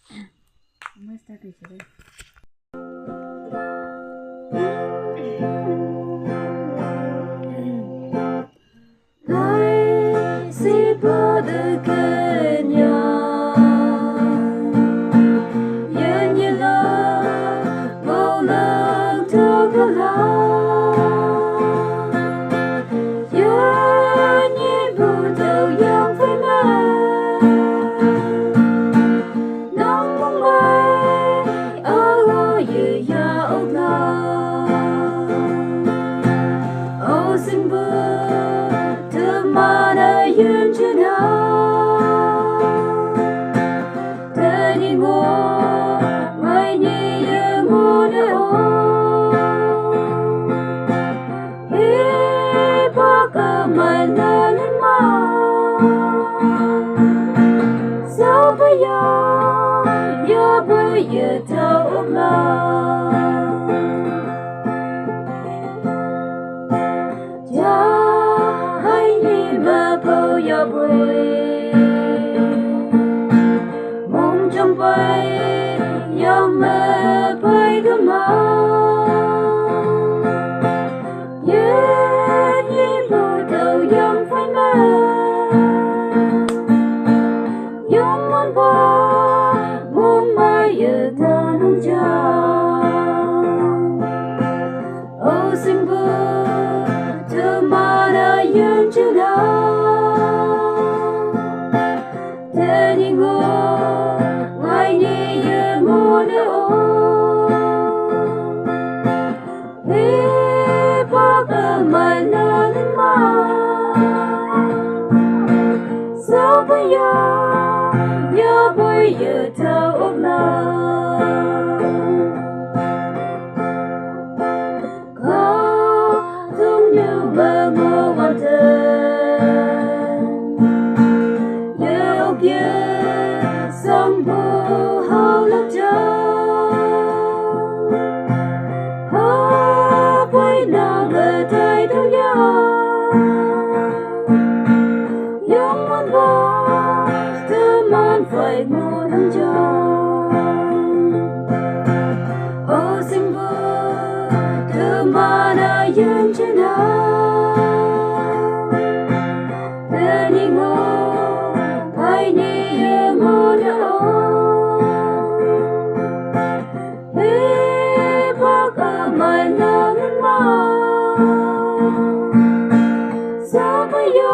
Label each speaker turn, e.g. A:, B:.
A: Mới start đi chơi. Lai si po de Kenya, yen ye la bo lang to ga la, yen ye bu dou yang phai ma, nong mong mai alo ye ya o la, o xin bu mana yun chena tani ngo mai ni ye ngo ne o e pa ka mai na le ma sao ba ya ba ye ta o la ya bơi mong trong bay ya mẹ bay cơ mà yeah nhịp bồi đầu yang phai mẹ yang mong ba mong mai giờ ta nông cha ô xin bơ từ mà đã yên chưa đâu ya boy ya ta ogla ka dung như ba mo wan te ya kia sam bu hao la cha ha boy na ga tai do ya yang man ba phải ngủ nắng cho ô xin bơ từ mà đã yên trên đó để đi ngủ phải đi ngủ nữa để bác ở mai nắng mà sao bây giờ